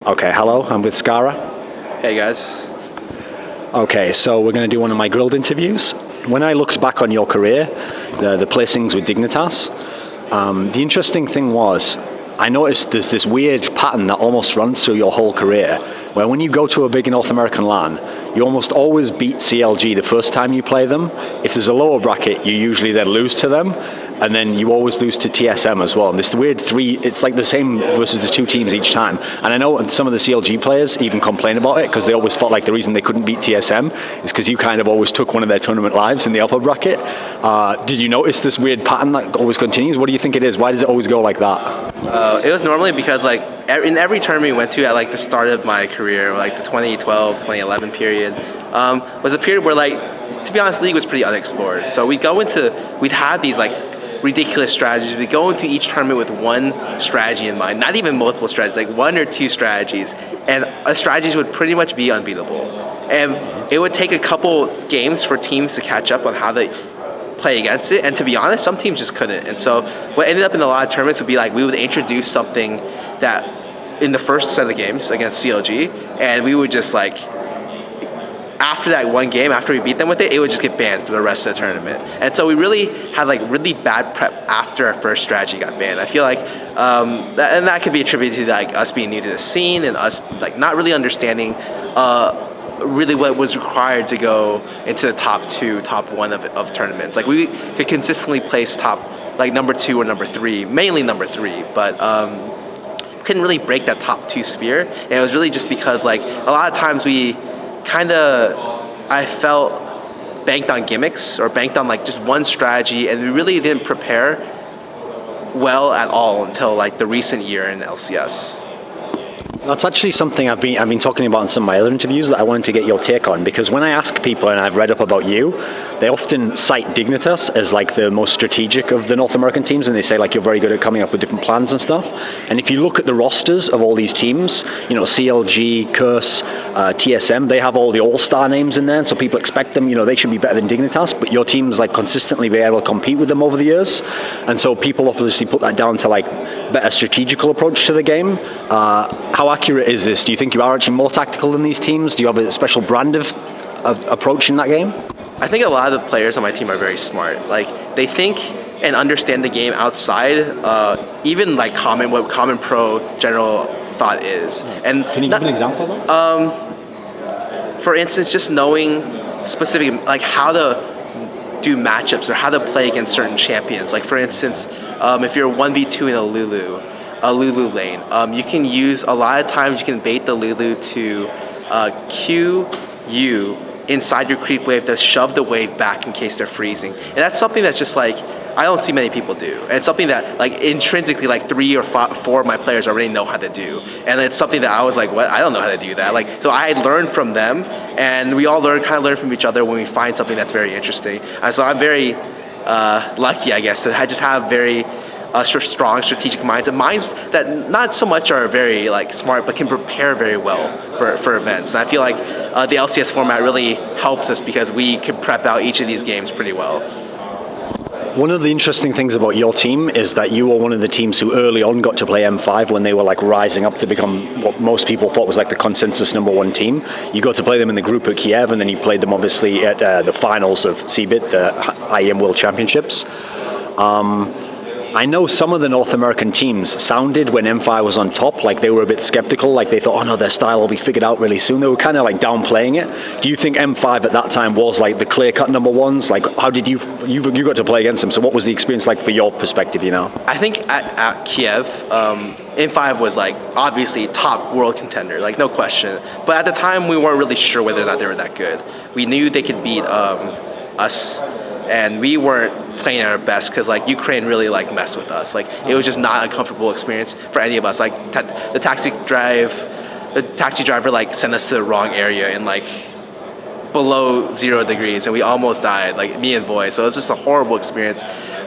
Okay, hello, I'm with Scarra. Hey guys. Okay, so we're going to do one of my Grilled interviews. When I looked back on your career, the placings with Dignitas, the interesting thing was, I noticed there's this weird pattern that almost runs through your whole career, where when you go to a big North American LAN, you almost always beat CLG the first time you play them. If there's a lower bracket, you usually then lose to them, and then you always lose to TSM as well. And this weird it's like the same versus the two teams each time. And I know some of the CLG players even complain about it, because they always felt like the reason they couldn't beat TSM is because you kind of always took one of their tournament lives in the upper bracket. Did you notice this weird pattern that always continues? What do you think it is? Why does it always go like that? It was normally because like in every tournament we went to at like the start of my career, like the 2012, 2011 period, was a period where, like, to be honest, the league was pretty unexplored. So we'd have these like ridiculous strategies. We go into each tournament with one strategy in mind, not even multiple strategies, like one or two strategies, and our strategies would pretty much be unbeatable. And it would take a couple games for teams to catch up on how they play against it, and to be honest, some teams just couldn't. And so what ended up in a lot of tournaments would be like we would introduce something that in the first set of games against CLG, and we would just like, after that one game, after we beat them with it, it would just get banned for the rest of the tournament. And so we really had like really bad prep after our first strategy got banned. I feel like, that could be attributed to like us being new to the scene and us like not really understanding really what was required to go into the top two, top one of tournaments. Like we could consistently place top, like number 2 or number 3, mainly number 3, but couldn't really break that top 2 sphere. And it was really just because like a lot of times we I felt banked on gimmicks or banked on like just one strategy, and we really didn't prepare well at all until like the recent year in LCS. That's actually something I've been talking about in some of my other interviews that I wanted to get your take on, because when I ask people, and I've read up about you, they often cite Dignitas as like the most strategic of the North American teams, and they say like you're very good at coming up with different plans and stuff. And if you look at the rosters of all these teams, you know, CLG, Curse, TSM, they have all the all-star names in there, and so people expect them, you know, they should be better than Dignitas, but your team's like consistently been able to compete with them over the years. And so people obviously put that down to like better strategical approach to the game. How accurate is this? Do you think you are actually more tactical than these teams? Do you have a special brand of approach in that game? I think a lot of the players on my team are very smart. Like they think and understand the game outside, even like what common pro general thought is. And can you give an example of that? For instance, just knowing specific like how to do matchups or how to play against certain champions. Like for instance, if you're 1v2 in a Lulu lane, you can use, a lot of times you can bait the Lulu to Q you inside your creep wave to shove the wave back in case they're freezing. And that's something that's just like, I don't see many people do. And it's something that like intrinsically like 3 or 4 of my players already know how to do. And it's something that I was like, what? I don't know how to do that. Like, so I learned from them, and we all kind of learn from each other when we find something that's very interesting. And so I'm very lucky, I guess, that I just have very strong strategic minds, and minds that not so much are very like smart, but can prepare very well for events. And I feel like the LCS format really helps us because we can prep out each of these games pretty well. One of the interesting things about your team is that you were one of the teams who early on got to play M5 when they were like rising up to become what most people thought was like the consensus #1 team. You got to play them in the group at Kiev, and then you played them obviously at the finals of CBIT, the IEM World Championships. I know some of the North American teams sounded, when M5 was on top, like they were a bit skeptical, like they thought, oh no, their style will be figured out really soon. They were kind of like downplaying it. Do you think M5 at that time was like the clear-cut #1s? Like, how did you got to play against them, so what was the experience like for your perspective, you know? I think at Kiev, M5 was like obviously top world contender, like no question. But at the time, we weren't really sure whether or not they were that good. We knew they could beat us, and we weren't playing at our best because like Ukraine really like messed with us. Like it was just not a comfortable experience for any of us. Like the taxi driver like sent us to the wrong area in like below 0 degrees, and we almost died, like me and Voy. So it was just a horrible experience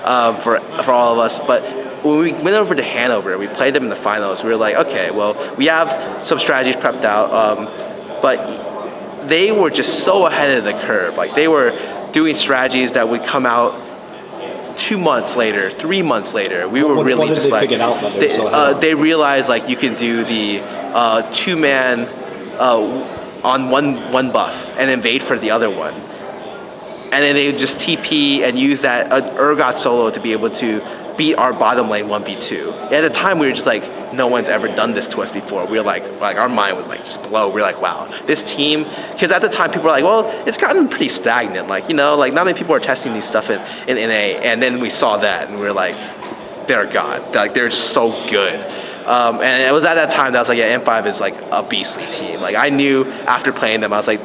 for all of us. But when we went over to Hanover, we played them in the finals. We were like, okay, well, we have some strategies prepped out, but they were just so ahead of the curve. Like they were doing strategies that would come out 2 months later, 3 months later. We were really just like, they realized like you can do the 2-man on one buff and invade for the other one. And then they would just TP and use that Urgot solo to be able to beat our bottom lane 1v2. And at the time, we were just like, no one's ever done this to us before. We were like our mind was like just blown. We were like, wow, this team, because at the time people were like, well, it's gotten pretty stagnant. Like, you know, like not many people are testing these stuff in NA. And then we saw that and we were like, they're God. Like, they're just so good. And it was at that time that I was like, yeah, M5 is like a beastly team. Like, I knew after playing them, I was like,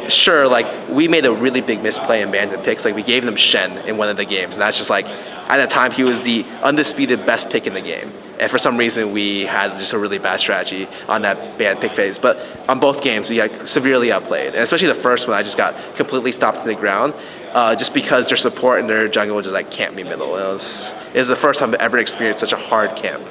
sure, like, we made a really big misplay in bans and picks. Like, we gave them Shen in one of the games, and that's just like, at that time, he was the undisputed best pick in the game. And for some reason, we had just a really bad strategy on that ban pick phase. But on both games, we got severely outplayed. And especially the first one, I just got completely stopped to the ground just because their support and their jungle just like camped me middle. It was the first time I've ever experienced such a hard camp.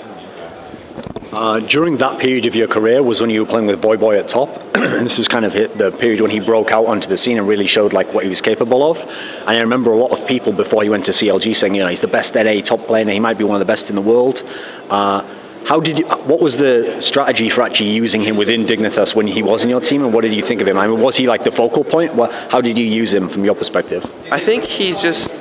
During that period of your career was when you were playing with Voyboy at top, and this was kind of the period when he broke out onto the scene and really showed like what he was capable of. And I remember a lot of people before he went to CLG saying, you know, he's the best NA top player, he might be one of the best in the world. What was the strategy for actually using him within Dignitas when he was in your team, and what did you think of him? I mean, was he like the focal point? How did you use him from your perspective? I think he's just,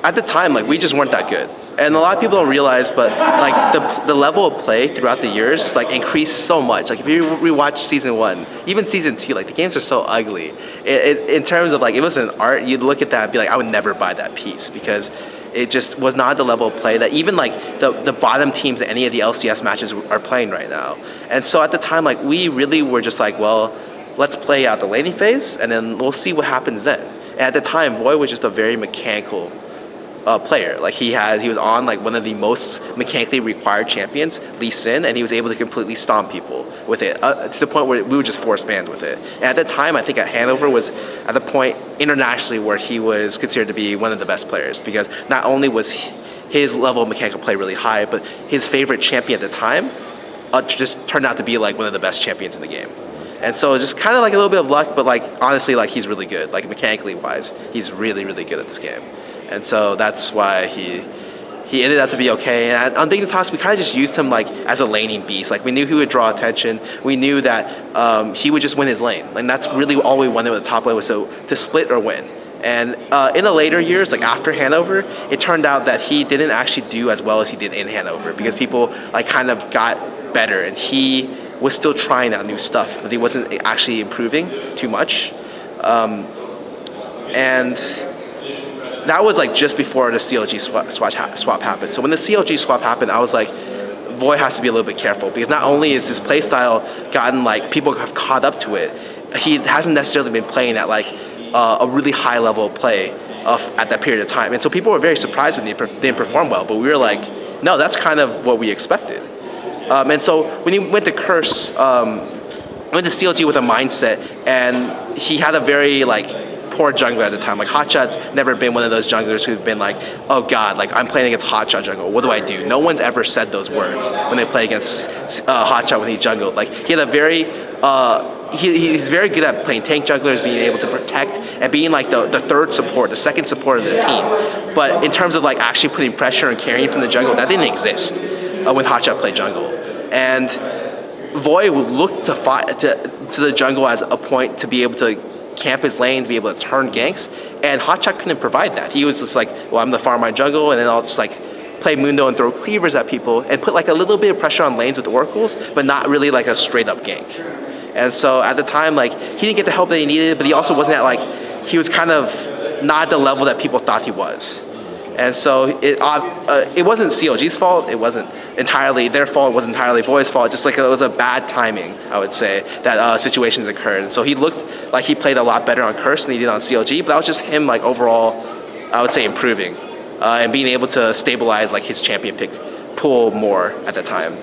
at the time, like, we just weren't that good. And a lot of people don't realize, but like the level of play throughout the years like increased so much. Like, if you rewatch season 1, even season 2, like the games are so ugly. In terms of like, it was an art, you'd look at that and be like, I would never buy that piece, because it just was not the level of play that even like the bottom teams at any of the LCS matches are playing right now. And so at the time, like, we really were just like, well, let's play out the laning phase and then we'll see what happens then. And at the time, Voy was just a very mechanical player. Like, he was on like one of the most mechanically required champions, Lee Sin, and he was able to completely stomp people with it to the point where we would just force bans with it. And at that time, I think at Hanover was at the point internationally where he was considered to be one of the best players, because not only was his level of mechanical play really high, but his favorite champion at the time just turned out to be like one of the best champions in the game. And so it's just kind of like a little bit of luck, but like honestly, like, he's really good. Like, mechanically wise, he's really, really good at this game. And so that's why he ended up to be okay. And on Dignitas, we kind of just used him like as a laning beast. Like, we knew he would draw attention. We knew that he would just win his lane. And that's really all we wanted with the top lane, was to split or win. And in the later years, like after Hanover, it turned out that he didn't actually do as well as he did in Hanover, because people like kind of got better, and he was still trying out new stuff, but he wasn't actually improving too much. And that was like just before the CLG swap happened. So when the CLG swap happened, I was like, Voy has to be a little bit careful, because not only is this playstyle gotten like, people have caught up to it, he hasn't necessarily been playing at like a really high level of play at that period of time. And so people were very surprised when they didn't perform well, but we were like, no, that's kind of what we expected. And so when he went to Curse, went to CLG with a mindset, and he had a very like poor jungler at the time. Like, Hotshot's never been one of those junglers who've been like, oh god, like, I'm playing against Hotshot jungle, what do I do? No one's ever said those words when they play against Hotshot when he jungled. Like, he had a very he's very good at playing tank junglers, being able to protect and being like the third support, the second support of the team. But in terms of like actually putting pressure and carrying from the jungle, that didn't exist when Hotshot played jungle. And Voy would look to the jungle as a point to be able to camp his lane, to be able to turn ganks, and Hotshot couldn't provide that. He was just like, well, I'm the farm my jungle, and then I'll just like play Mundo and throw cleavers at people and put like a little bit of pressure on lanes with oracles, but not really like a straight up gank. And so at the time, like, he didn't get the help that he needed, but he also wasn't at like, he was kind of not at the level that people thought he was. And so it wasn't CLG's fault, it wasn't entirely their fault, it wasn't entirely Voy's fault, just like it was a bad timing, I would say, that situations occurred. So he looked like he played a lot better on Curse than he did on CLG, but that was just him, like, overall, I would say, improving and being able to stabilize like his champion pick pool more at the time.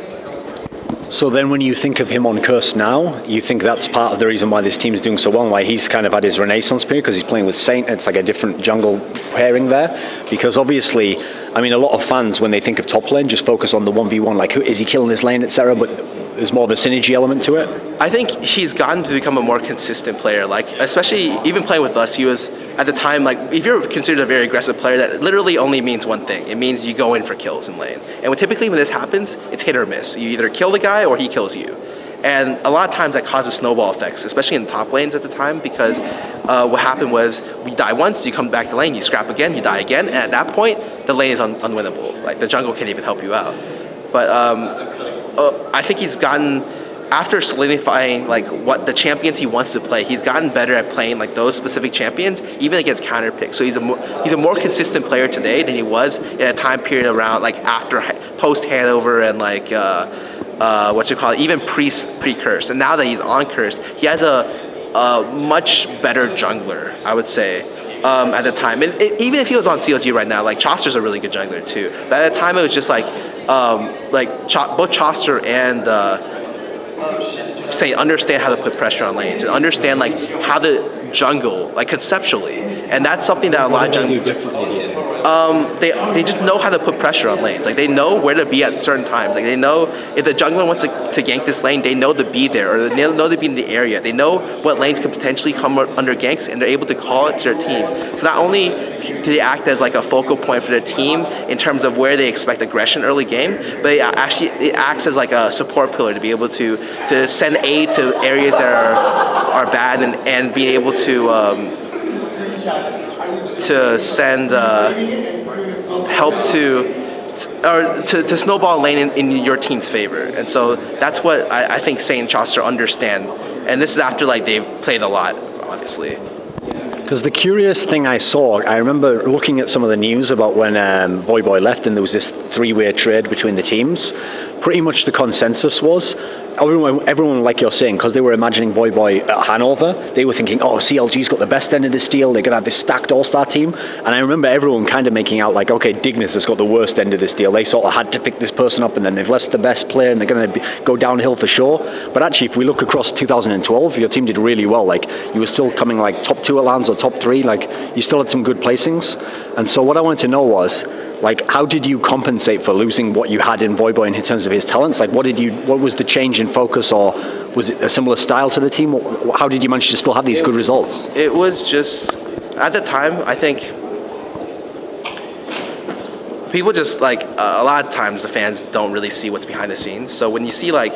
So then when you think of him on Curse now, you think that's part of the reason why this team is doing so well, and why he's kind of had his renaissance period, because he's playing with Saint, it's like a different jungle pairing there. Because obviously, I mean, a lot of fans, when they think of top lane, just focus on the 1v1, like, who is he killing this lane, etc. But there's more of a synergy element to it. I think he's gotten to become a more consistent player. Like, especially even playing with us, he was at the time, like, if you're considered a very aggressive player, that literally only means one thing. It means you go in for kills in lane. And typically when this happens, it's hit or miss. You either kill the guy or he kills you. And a lot of times that causes snowball effects, especially in the top lanes at the time, because what happened was we die once, you come back to lane, you scrap again, you die again, and at that point, the lane is unwinnable. Like, the jungle can't even help you out. But I think he's gotten, after solidifying like what the champions he wants to play, he's gotten better at playing like those specific champions, even against counter picks. So he's a more consistent player today than he was in a time period around like after post handover and like even pre-curse. And now that he's on curse, he has a much better jungler, I would say. At the time, and even if he was on CLG right now, like Chauster's a really good jungler too. But at the time, it was just like both Chauster and Saint understand how to put pressure on lanes and understand like how to jungle like conceptually, and that's something that a lot of junglers they just know how to put pressure on lanes. Like they know where to be at certain times. Like they know if the jungler wants to gank this lane, they know to be there, or they know to be in the area. They know what lanes could potentially come under ganks, and they're able to call it to their team. So not only do they act as like a focal point for their team in terms of where they expect aggression early game, but it acts as like a support pillar to be able to send aid to areas that are bad and be able to send help to snowball lane in your team's favor. And so that's what I think Saint and Chauster understand. And this is after like they've played a lot, obviously. Because the curious thing I saw, I remember looking at some of the news about when Voyboy left and there was this three-way trade between the teams. Pretty much the consensus was, everyone like you're saying, because they were imagining Voyboy at Hanover, they were thinking, oh, CLG's got the best end of this deal, they're going to have this stacked all-star team. And I remember everyone kind of making out like, okay, Dignitas has got the worst end of this deal. They sort of had to pick this person up and then they've lost the best player and they're going to go downhill for sure. But actually, if we look across 2012, your team did really well. Like, you were still coming like top 2 at LANs or top 3, like you still had some good placings. And so what I wanted to know was, like, how did you compensate for losing what you had in Voyboy in terms of his talents? Like, what was the change in focus, or was it a similar style to the team? How did you manage to still have these good results? It was just, at the time, I think people just like, a lot of times the fans don't really see what's behind the scenes. So when you see like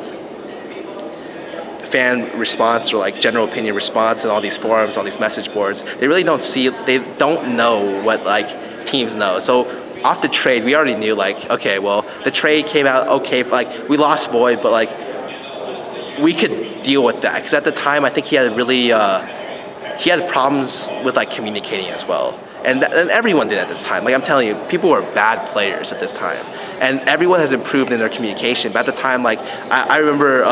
fan response or like general opinion response and all these forums, all these message boards, they really don't see, they don't know what like teams know. So off the trade, we already knew like, okay, well, the trade came out okay, like we lost Void, but like we could deal with that, because at the time I think he had really he had problems with like communicating as well, and everyone did at this time. Like I'm telling you, people were bad players at this time, and everyone has improved in their communication. But at the time, like I remember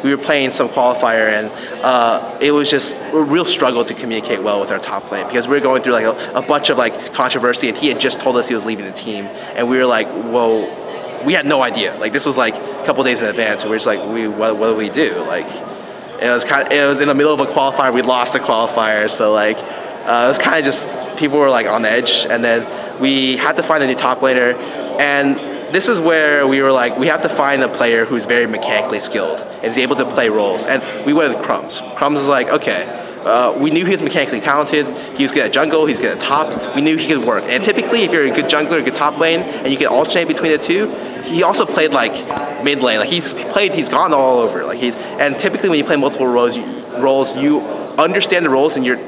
we were playing some qualifier, and it was just a real struggle to communicate well with our top lane, because we were going through like a bunch of like controversy, and he had just told us he was leaving the team, and we were like, whoa. We had no idea. Like this was like a couple days in advance, and we were just like, what do we do? Like, it was in the middle of a qualifier. We lost the qualifier, so like it was kind of just, people were like on edge, and then we had to find a new top laner, and this is where we were like, we have to find a player who's very mechanically skilled and is able to play roles, and we went with Crumbs. Crumbs is like, okay. We knew he was mechanically talented, he was good at jungle, he's good at top, we knew he could work. And typically if you're a good jungler, a good top lane, and you can alternate between the two, he also played like mid lane, like he's gone all over. Like and typically when you play multiple roles, you understand the roles and you're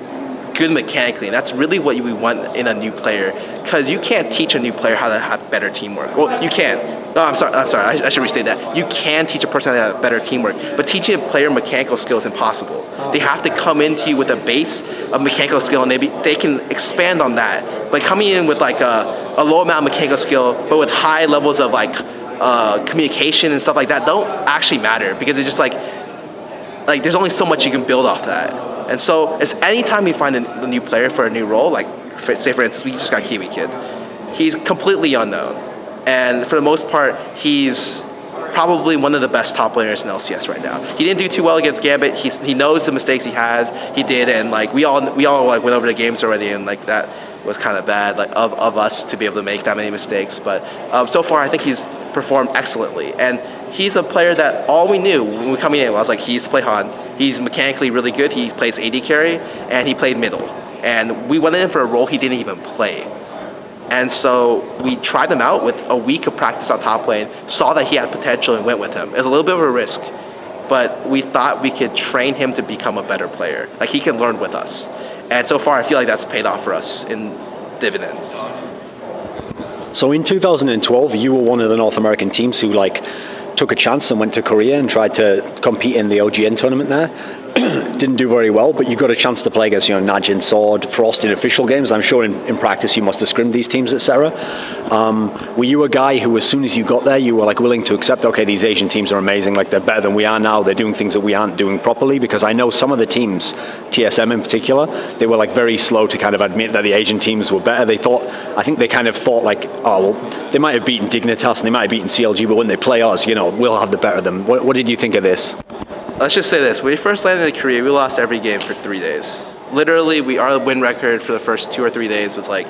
good mechanically, and that's really what we want in a new player, because you can't teach a new player how to have better teamwork. Well, you can. No, I'm sorry, I should restate that. You can teach a person how to have better teamwork, but teaching a player mechanical skill is impossible. They have to come into you with a base of mechanical skill, and they can expand on that. But coming in with like a low amount of mechanical skill, but with high levels of like communication and stuff like that, don't actually matter, because it's just like there's only so much you can build off that. And so it's anytime we find a new player for a new role, like say for instance, we just got Kiwi Kid. He's completely unknown. And for the most part, he's probably one of the best top laners in LCS right now. He didn't do too well against Gambit. He knows the mistakes he did, and like we all like went over the games already, and like that was kind of bad, like of us to be able to make that many mistakes. But so far, I think he's performed excellently, and he's a player that all we knew when we were coming in, I was like, he used to play Han. He's mechanically really good. He plays AD carry, and he played middle. And we went in for a role he didn't even play. And so we tried him out with a week of practice on top lane, saw that he had potential and went with him. It was a little bit of a risk, but we thought we could train him to become a better player. Like he can learn with us. And so far, I feel like that's paid off for us in dividends. So in 2012, you were one of the North American teams who like took a chance and went to Korea and tried to compete in the OGN tournament there. Didn't do very well, but you got a chance to play against, Najin, Sword, Frost in official games. I'm sure in practice you must have scrimmed these teams, etc. Were you a guy who, as soon as you got there, you were like willing to accept, okay, these Asian teams are amazing, like they're better than we are now, they're doing things that we aren't doing properly? Because I know some of the teams, TSM in particular, they were like very slow to kind of admit that the Asian teams were better. I think they kind of thought like, oh, well, they might have beaten Dignitas and they might have beaten CLG, but when they play us, we'll have the better of them. What did you think of this? Let's just say this, when we first landed in Korea, we lost every game for 3 days. Literally, our win record for the first 2 or 3 days was like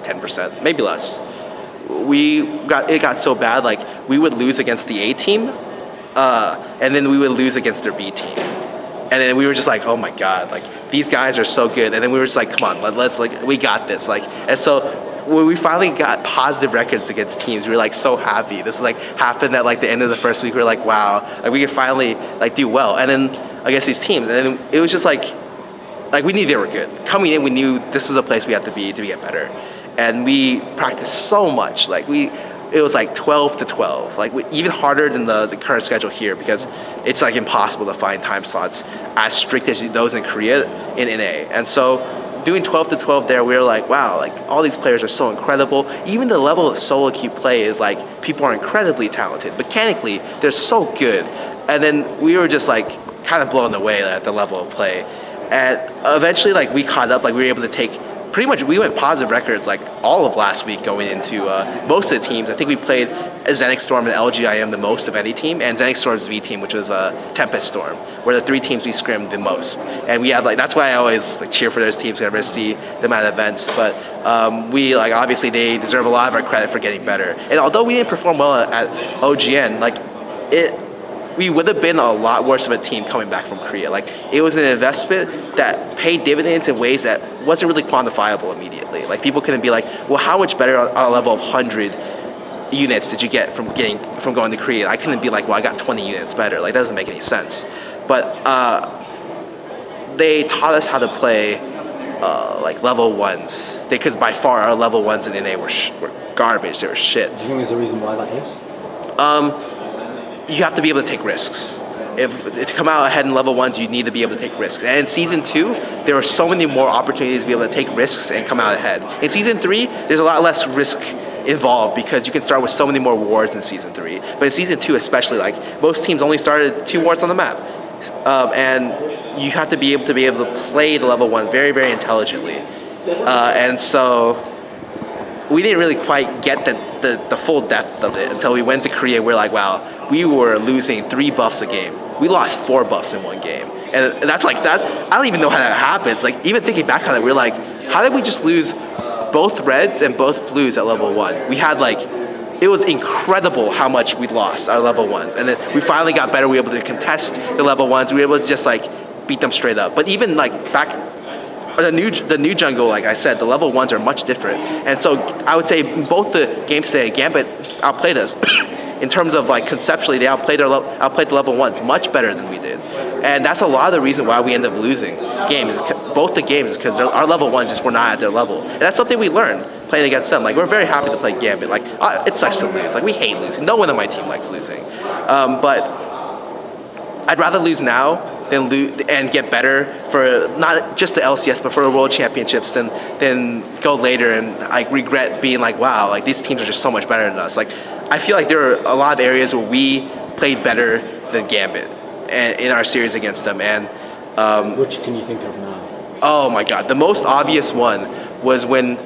10%, maybe less. It got so bad, like we would lose against the A team, and then we would lose against their B team. And then we were just like, oh my God, like these guys are so good. And then we were just like, come on, let's like, we got this. Like, and so when we finally got positive records against teams, we were like so happy. This like happened at like the end of the first week. We were like, wow, like we could finally like do well. And then against these teams, and then it was just like we knew they were good. Coming in, we knew this was a place we had to be to get better. And we practiced so much. Like it was like 12 to 12, like even harder than the current schedule here, because it's like impossible to find time slots as strict as those in Korea in NA. And so doing 12 to 12 there, we were like, wow, like all these players are so incredible. Even the level of solo queue play is like, people are incredibly talented. Mechanically, they're so good. And then we were just like kind of blown away at the level of play. And eventually, like we caught up, like we were able to take pretty much, we went positive records like all of last week going into most of the teams. I think we played Zenix Storm and LGIM the most of any team, and Zenix Storm's V team, which was Tempest Storm, were the 3 teams we scrimmed the most. And we had like, that's why I always like cheer for those teams whenever I see them at events. But we like, obviously they deserve a lot of our credit for getting better. And although we didn't perform well at OGN, like we would have been a lot worse of a team coming back from Korea. Like it was an investment that paid dividends in ways that wasn't really quantifiable immediately. Like people couldn't be like, well, how much better on a level of 100 units did you get from going to Korea? I couldn't be like, well, I got 20 units better. Like that doesn't make any sense. But they taught us how to play like level 1s. Because by far our level 1s in NA were garbage. They were shit. Do you think there's a reason why that is? You have to be able to take risks. If to come out ahead in level 1s, you need to be able to take risks. And in season 2, there were so many more opportunities to be able to take risks and come out ahead. In season 3, there's a lot less risk involved because you can start with so many more wards in season 3. But in season 2 especially, like most teams only started 2 wards on the map. And you have to be able to play the level 1 very, very intelligently. And so we didn't really quite get the full depth of it until we went to Korea. We're like, wow, we were losing 3 buffs a game. We lost 4 buffs in one game. And that's like that. I don't even know how that happens. Like even thinking back on it, we're like, how did we just lose both reds and both blues at level 1? We had like, it was incredible how much we lost our level 1s. And then we finally got better. We were able to contest the level 1s. We were able to just like beat them straight up. But even like back, the new jungle, like I said, the level 1s are much different. And so I would say both the games today, Gambit outplayed us. In terms of like conceptually, they outplayed the level 1s much better than we did. And that's a lot of the reason why we end up losing games, both the games, because our level 1s just were not at their level. And that's something we learned playing against them. Like we're very happy to play Gambit. Like it sucks to lose. Like we hate losing. No one on my team likes losing. But I'd rather lose now than lose and get better for not just the LCS but for the World Championships than go later and like regret being like, wow, like these teams are just so much better than us. Like I feel like there are a lot of areas where we played better than Gambit and in our series against them. And which can you think of now? Oh my God, the most obvious one was when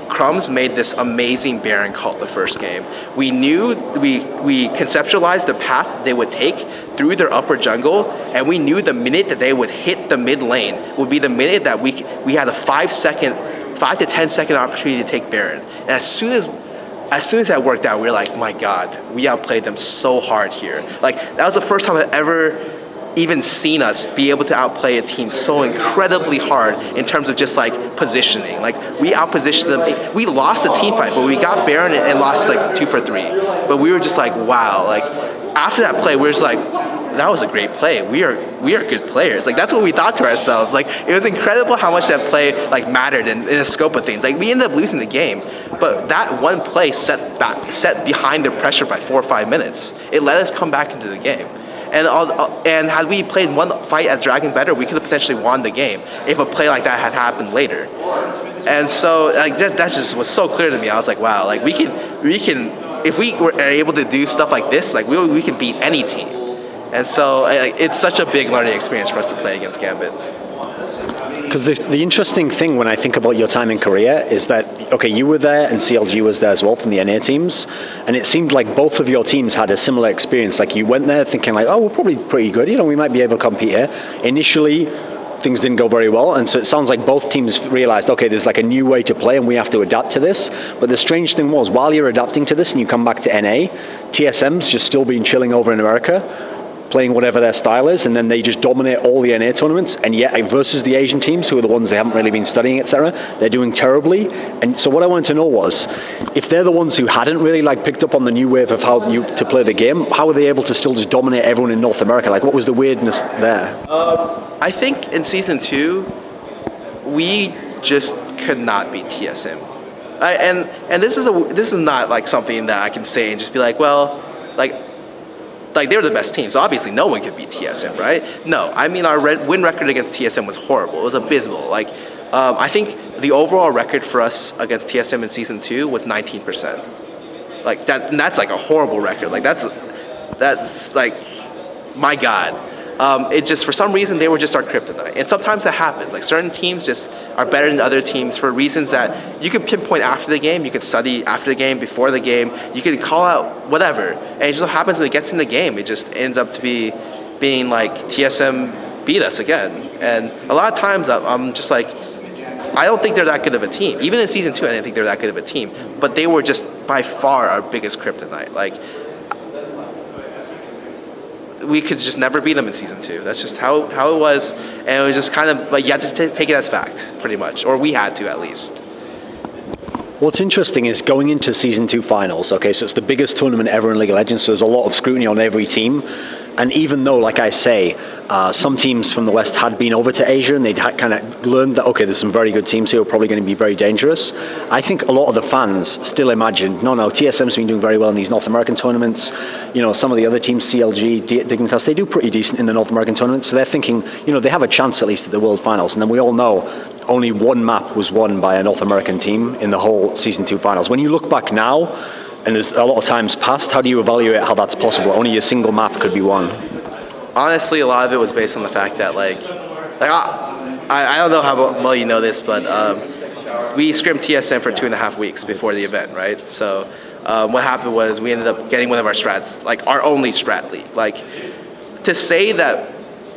Crumbs made this amazing Baron cult the first game. We knew, we conceptualized the path they would take through their upper jungle, and we knew the minute that they would hit the mid lane would be the minute that we had a 5 to 10 second opportunity to take Baron. And as soon as that worked out, we were like, my God, we outplayed them so hard here. Like, that was the first time I've ever even seen us be able to outplay a team so incredibly hard in terms of just like positioning. Like, we outpositioned them. We lost the team fight, but we got Baron and lost like 2 for 3. But we were just like, wow. Like, after that play, we were just like, that was a great play. We are good players. Like, that's what we thought to ourselves. Like, it was incredible how much that play like mattered in the scope of things. Like, we ended up losing the game, but that one play set behind the pressure by 4 or 5 minutes. It let us come back into the game. And had we played one fight at Dragon better, we could have potentially won the game if a play like that had happened later. And so like that just was so clear to me. I was like, wow, like we can if we were able to do stuff like this, like we can beat any team. And so it's such a big learning experience for us to play against Gambit. Because the interesting thing when I think about your time in Korea is that, okay, you were there and CLG was there as well from the NA teams, and it seemed like both of your teams had a similar experience. Like, you went there thinking like, oh, we're probably pretty good, we might be able to compete here. Initially, things didn't go very well, and so it sounds like both teams realized, okay, there's like a new way to play and we have to adapt to this. But the strange thing was, while you're adapting to this and you come back to NA, TSM's just still been chilling over in America, playing whatever their style is, and then they just dominate all the NA tournaments, and yet versus the Asian teams, who are the ones they haven't really been studying, etc., they're doing terribly. And so what I wanted to know was, if they're the ones who hadn't really like picked up on the new wave of how to play the game, how were they able to still just dominate everyone in North America? Like, what was the weirdness there? I think in Season 2, we just could not beat TSM. And this is not like something that I can say and just be like, well, like they were the best team, so obviously no one could beat TSM, right? No, I mean, our win record against TSM was horrible. It was abysmal. Like, I think the overall record for us against TSM in Season 2 was 19%. Like, that's like a horrible record. Like, that's like, my God. It just, for some reason, they were just our kryptonite. And sometimes that happens. Like, certain teams just are better than other teams for reasons that you could pinpoint after the game, you could study after the game, before the game, you could call out whatever. And it just so happens when it gets in the game, it just ends up to being like TSM beat us again. And a lot of times I'm just like, I don't think they're that good of a team. Even in Season 2, I didn't think they were that good of a team. But they were just by far our biggest kryptonite. Like, we could just never beat them in Season 2. That's just how it was, and it was just kind of like you had to take it as fact, pretty much, or we had to at least. What's interesting is going into Season 2 finals, okay, so it's the biggest tournament ever in League of Legends, so there's a lot of scrutiny on every team. And even though, like I say, some teams from the West had been over to Asia and they'd kind of learned that, okay, there's some very good teams here who are probably going to be very dangerous, I think a lot of the fans still imagined, no, TSM's been doing very well in these North American tournaments. Some of the other teams, CLG, Dignitas, they do pretty decent in the North American tournaments, so they're thinking, they have a chance at least at the World Finals. And then we all know only one map was won by a North American team in the whole Season 2 finals. When you look back now, and there's a lot of times passed, how do you evaluate how that's possible? Only a single map could be won. Honestly, a lot of it was based on the fact that, I don't know how well you know this, but we scrimmed TSM for 2.5 weeks before the event, right? So what happened was we ended up getting one of our strats, like our only strat league. Like, to say that...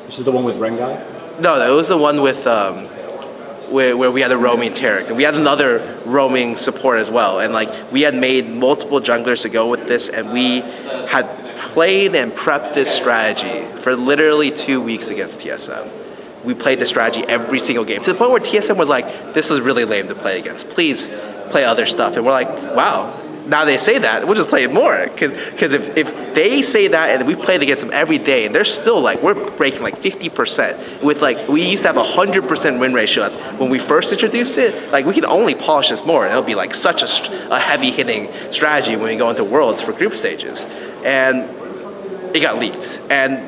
This is the one with Rengai? No, it was the one with... where we had a roaming Tarek, and we had another roaming support as well, and we had made multiple junglers to go with this, and we had played and prepped this strategy for literally 2 weeks against TSM. We played this strategy every single game, to the point where TSM was like, this is really lame to play against, please play other stuff. And we're like, wow, now they say that, we'll just play it more, because if they say that and we've played against them every day, and they're still we're breaking 50% with we used to have 100% win ratio when we first introduced it. We can only polish this more, and it'll be such a heavy hitting strategy when we go into Worlds for group stages. And it got leaked, and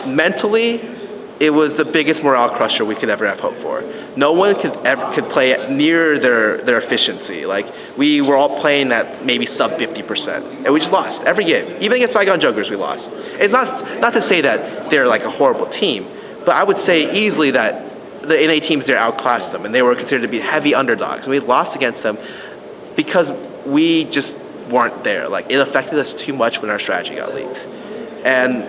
mentally it was the biggest morale crusher we could ever have hoped for. No one could play near their efficiency. We were all playing at maybe sub 50%, and we just lost every game. Even against Saigon Jugglers, we lost. It's not to say that they're a horrible team, but I would say easily that the NA teams there outclassed them, and they were considered to be heavy underdogs. And we lost against them because we just weren't there. Like, it affected us too much when our strategy got leaked. And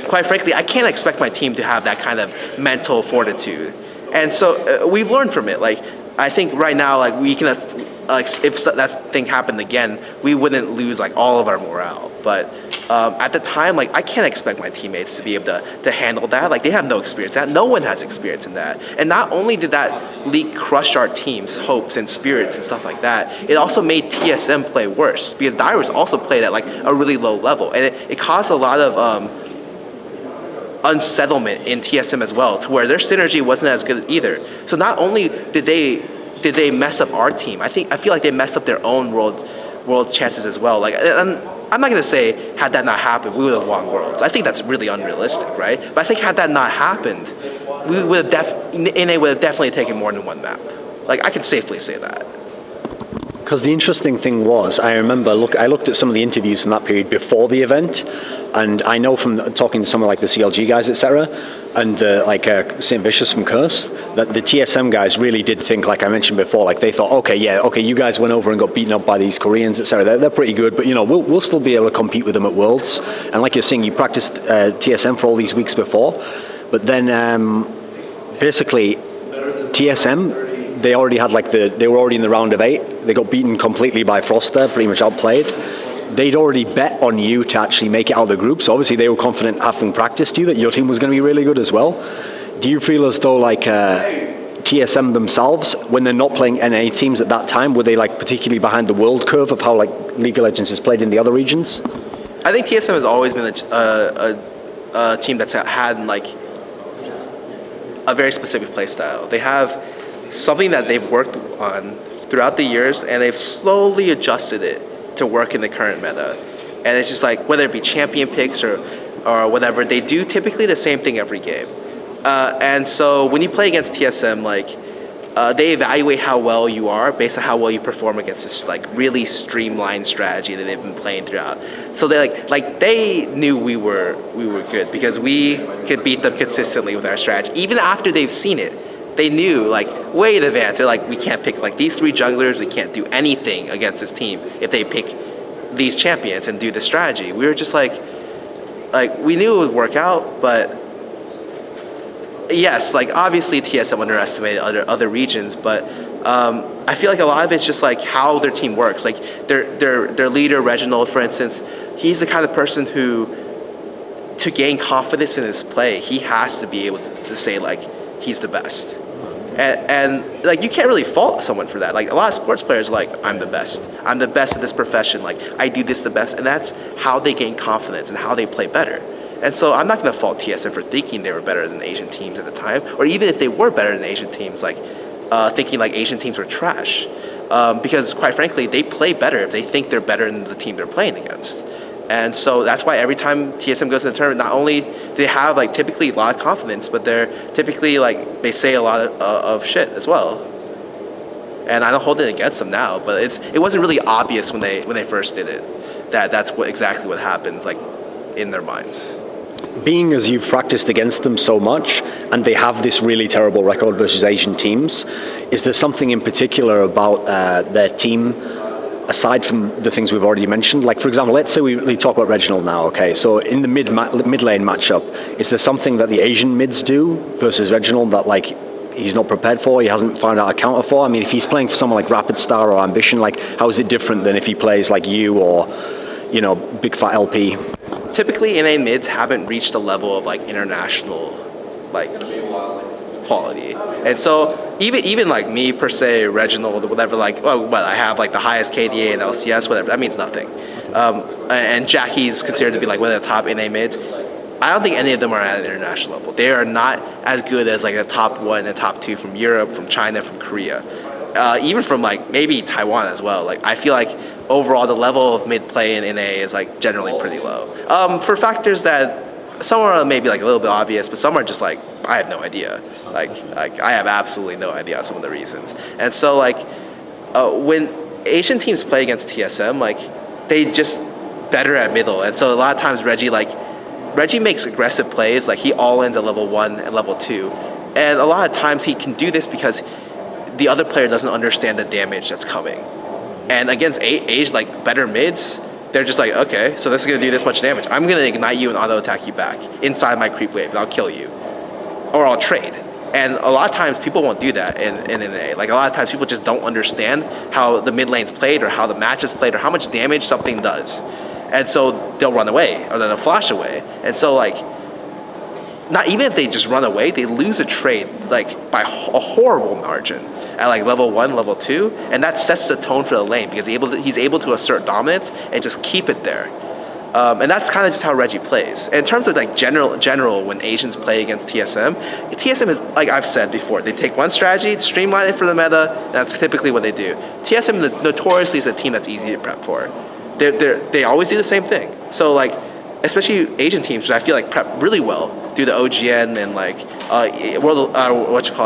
quite frankly, I can't expect my team to have that kind of mental fortitude. And so we've learned from it. Like, I think right now, like, we can, if that thing happened again, we wouldn't lose like all of our morale. But at the time, like, I can't expect my teammates to be able to handle that. Like, they have no experience in that. No one has experience in that. And not only did that leak crush our team's hopes and spirits and stuff like that, it also made TSM play worse, because Dyrus also played at like a really low level, and it caused a lot of unsettlement in TSM as well, to where their synergy wasn't as good either. So not only did they mess up our team, I feel like they messed up their own world chances as well. Like, and I'm not gonna say had that not happened, we would have won Worlds. I think that's really unrealistic, right? But I think had that not happened, we would have NA would have definitely taken more than one map. Like, I can safely say that. Because the interesting thing was, I remember, I looked at some of the interviews from that period before the event, and I know from talking to some of like the CLG guys, etc., and SaintVicious from Curse, that the TSM guys really did think, like I mentioned before, like they thought, okay, you guys went over and got beaten up by these Koreans, etc. They're pretty good, but we'll still be able to compete with them at Worlds. And like you're saying, you practiced TSM for all these weeks before, but then basically TSM. They already had they were already in the round of 8. They got beaten completely by Froster, pretty much outplayed. They'd already bet on you to actually make it out of the group, so obviously they were confident, having practiced you, that your team was going to be really good as well. Do you feel as though like TSM themselves, when they're not playing NA teams at that time, were they like particularly behind the world curve of how like League of Legends is played in the other regions? I think TSM has always been a team that's had like a very specific play style. They have something that they've worked on throughout the years, and they've slowly adjusted it to work in the current meta. And it's just like, whether it be champion picks or whatever, they do typically the same thing every game. And so when you play against TSM, like they evaluate how well you are based on how well you perform against this like really streamlined strategy that they've been playing throughout. So they like they knew we were good because we could beat them consistently with our strategy, even after they've seen it. They knew, like, way in advance. They're like, we can't pick, like, these 3 junglers. We can't do anything against this team if they pick these champions and do the strategy. We were just like we knew it would work out, but yes, like, obviously TSM underestimated other regions, but I feel like a lot of it's just, like, how their team works. Like, their leader, Reginald, for instance, he's the kind of person who, to gain confidence in his play, he has to be able to say, like, he's the best. And like, you can't really fault someone for that. Like, a lot of sports players are like, I'm the best at this profession, like I do this the best, and that's how they gain confidence and how they play better. And so I'm not going to fault TSM for thinking they were better than Asian teams at the time, or even if they were better than Asian teams, like thinking like Asian teams were trash, because quite frankly they play better if they think they're better than the team they're playing against. And so that's why every time TSM goes in the tournament, not only do they have like typically a lot of confidence, but they're typically like they say a lot of shit as well. And I don't hold it against them now, but it wasn't really obvious when they first did it that that's exactly what happens like in their minds. Being as you've practiced against them so much, and they have this really terrible record versus Asian teams, is there something in particular about their team? Aside from the things we've already mentioned, like for example, let's say we talk about Reginald now, okay, so in the mid lane matchup, is there something that the Asian mids do versus Reginald that like he's not prepared for, he hasn't found out a counter for? I mean, if he's playing for someone like Rapid Star or Ambition, like how is it different than if he plays like you or, Bigfatlp? Typically NA mids haven't reached the level of like international like quality, and so even like me per se, Reginald or whatever, like I have like the highest KDA and LCS, whatever, that means nothing. And Jackie's considered to be like one of the top NA mids. I don't think any of them are at an international level. They are not as good as like the top 1 and top 2 from Europe, from China, from Korea, even from like maybe Taiwan as well. Like I feel like overall the level of mid play in NA is like generally pretty low, for factors that some are maybe like a little bit obvious, but some are just like, I have no idea. Like I have absolutely no idea on some of the reasons. And so like when Asian teams play against TSM, like they just better at middle. And so a lot of times Reggie makes aggressive plays, like he all-ins at level 1 and level 2. And a lot of times he can do this because the other player doesn't understand the damage that's coming. And against age like better mids, they're just like, okay, so this is gonna do this much damage. I'm gonna ignite you and auto attack you back inside my creep wave and I'll kill you. Or I'll trade. And a lot of times people won't do that in NA. Like a lot of times people just don't understand how the mid lane's played or how the match is played or how much damage something does. And so they'll run away or they'll flash away. And so like, not even if they just run away, they lose a trade like by a horrible margin at like level 1, level 2, and that sets the tone for the lane because he's able to assert dominance and just keep it there. And that's kind of just how Reggie plays. And in terms of like general when Asians play against TSM is, like I've said before, they take one strategy, streamline it for the meta, and that's typically what they do. TSM notoriously is a team that's easy to prep for. They always do the same thing. So like, especially Asian teams, which I feel like prep really well, do the OGN and like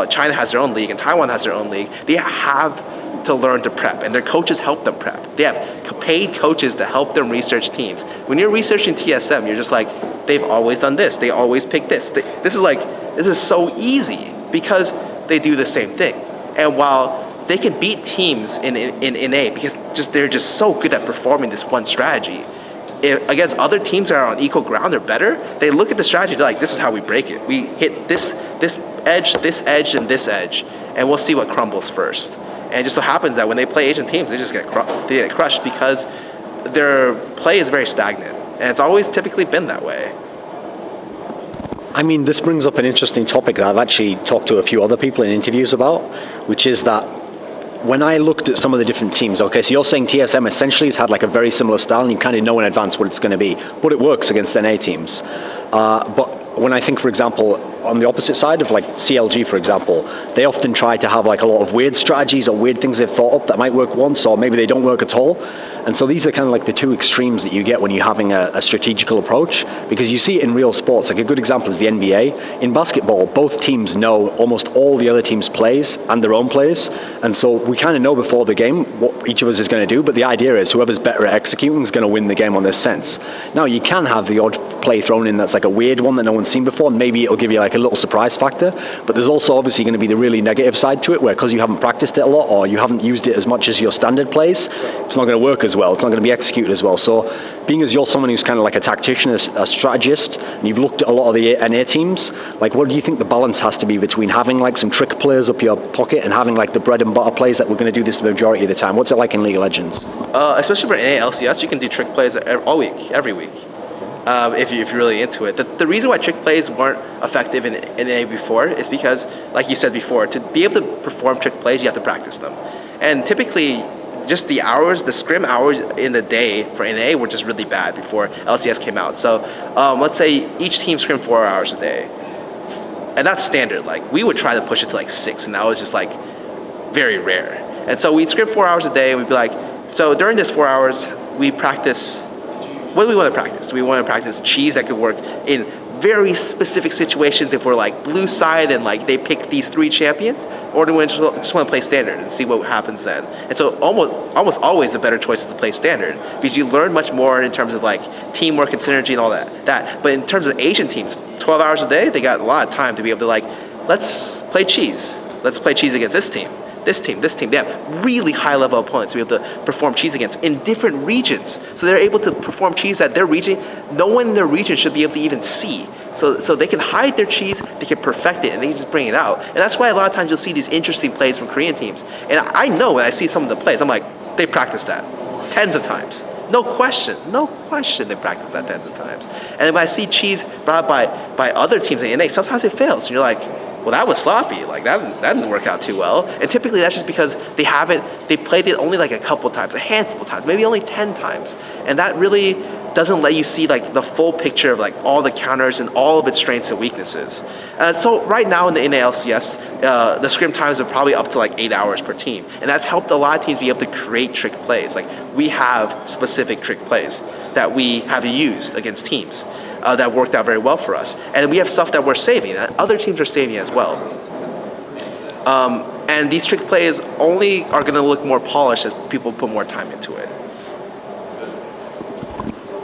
China has their own league and Taiwan has their own league. They have to learn to prep, and their coaches help them prep. They have paid coaches to help them research teams. When you're researching TSM, you're just like, they've always done this. They always pick this. This is so easy because they do the same thing. And while they can beat teams in NA because they're just so good at performing this one strategy, against other teams that are on equal ground or better, they look at the strategy, they're like, this is how we break it. We hit this edge, and this edge, and we'll see what crumbles first. And it just so happens that when they play Asian teams, they just get crushed because their play is very stagnant. And it's always typically been that way. I mean, this brings up an interesting topic that I've actually talked to a few other people in interviews about, which is that when I looked at some of the different teams, okay, so you're saying TSM essentially has had like a very similar style and you kind of know in advance what it's going to be, but it works against NA teams. But when I think, for example, on the opposite side of like CLG, for example, they often try to have like a lot of weird strategies or weird things they've thought up that might work once or maybe they don't work at all. And so these are kind of like the two extremes that you get when you're having a strategical approach, because you see it in real sports. Like a good example is the NBA. In basketball, both teams know almost all the other team's plays and their own plays. And so we kind of know before the game what each of us is going to do, but the idea is whoever's better at executing is going to win the game on this sense. Now, you can have the odd play thrown in that's like a weird one that no one's seen before, and maybe it'll give you like a little surprise factor, but there's also obviously going to be the really negative side to it, where because you haven't practiced it a lot or you haven't used it as much as your standard plays, it's not going to work as well. It's not going to be executed as well. So being as you're someone who's kind of like a tactician, a strategist, and you've looked at a lot of the NA teams, like what do you think the balance has to be between having like some trick players up your pocket and having like the bread and butter plays that we're going to do this the majority of the time? What's it like in League of Legends? Especially for NA LCS, you can do trick plays all week, every week. If you're really into it. The reason why trick plays weren't effective in NA before is because, like you said before, to be able to perform trick plays, you have to practice them. And typically, just the scrim hours in the day for NA were just really bad before LCS came out. So let's say each team scrimmed 4 hours a day. And that's standard. Like, we would try to push it to like 6, and that was just like very rare. And so we'd scrim 4 hours a day, and we'd be like, so during this 4 hours, we practice. What do we want to practice? Do we want to practice cheese that could work in very specific situations if we're like blue side and like they pick these 3 champions? Or do we just want to play standard and see what happens then? And so almost always the better choice is to play standard because you learn much more in terms of like teamwork and synergy and all that. But in terms of Asian teams, 12 hours a day, they got a lot of time to be able to like, let's play cheese. Let's play cheese against this team. This team. They have really high-level opponents to be able to perform cheese against in different regions. So they're able to perform cheese that their region, no one in their region should be able to even see. So they can hide their cheese, they can perfect it, and they can just bring it out. And that's why a lot of times you'll see these interesting plays from Korean teams. And I know when I see some of the plays, I'm like, they practice that tens of times. No question they practice that tens of times. And when I see cheese brought up by other teams in NA, sometimes it fails. And you're like, well, that was sloppy. Like that didn't work out too well. And typically that's just because they played it only like a couple times, a handful of times, maybe only 10 times. And that really doesn't let you see like the full picture of like all the counters and all of its strengths and weaknesses. So right now in the NA LCS, the scrim times are probably up to like 8 hours per team. And that's helped a lot of teams be able to create trick plays. Like we have specific trick plays that we have used against teams that worked out very well for us. And we have stuff that we're saving, that other teams are saving as well. And these trick plays only are going to look more polished as people put more time into it.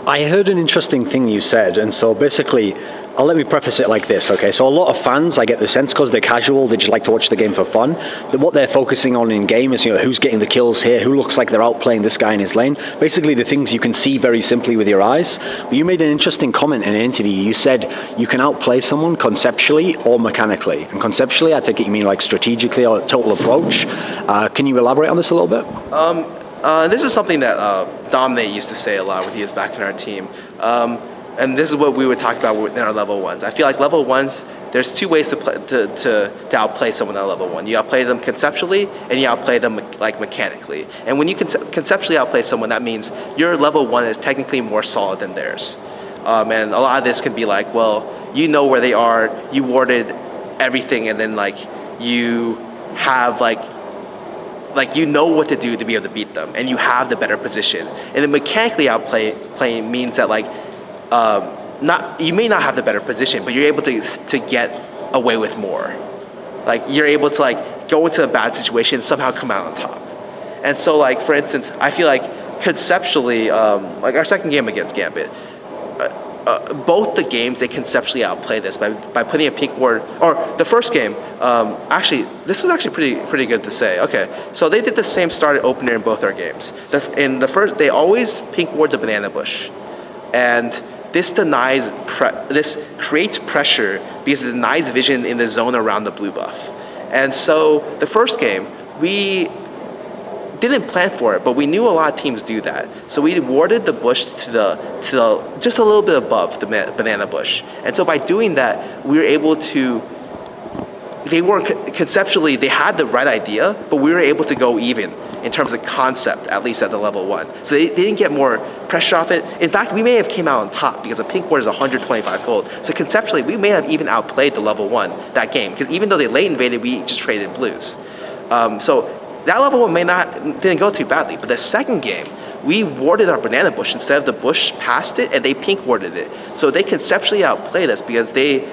I heard an interesting thing you said, and so basically let me preface it like this, okay? So a lot of fans, I get the sense, because they're casual, they just like to watch the game for fun, that what they're focusing on in game is, who's getting the kills here, who looks like they're outplaying this guy in his lane. Basically, the things you can see very simply with your eyes. But you made an interesting comment in an interview. You said you can outplay someone conceptually or mechanically. And conceptually, I take it you mean like strategically or total approach. Can you elaborate on this a little bit? This is something that Dominic used to say a lot when he was back in our team. And this is what we would talk about in our level ones. I feel like level ones, there's two ways to outplay someone at level one. You outplay them conceptually, and you outplay them like mechanically. And when you conceptually outplay someone, that means your level one is technically more solid than theirs. And a lot of this can be like, well, you know where they are, you warded everything, and then like you have like you know what to do to be able to beat them, and you have the better position. And then mechanically playing means that like you may not have the better position, but you're able to get away with more. Like you're able to like go into a bad situation and somehow come out on top. And so like for instance, I feel like conceptually, like our second game against Gambit, both the games they conceptually outplayed this by putting a pink ward. Or the first game, actually, this is actually pretty good to say. Okay, so they did the same start opener in both our games. In the first, they always pink ward the banana bush, and this this creates pressure because it denies vision in the zone around the blue buff. And so the first game, we didn't plan for it, but we knew a lot of teams do that. So we warded the bush to the just a little bit above the banana bush. And so by doing that, we were able to. They weren't conceptually, they had the right idea, but we were able to go even in terms of concept, at least at the level one. So they didn't get more pressure off it. In fact, we may have came out on top because the pink ward is 125 gold. So conceptually, we may have even outplayed the level one that game, because even though they late invaded, we just traded blues. So that level one didn't go too badly. But the second game, we warded our banana bush instead of the bush past it, and they pink warded it. So they conceptually outplayed us because they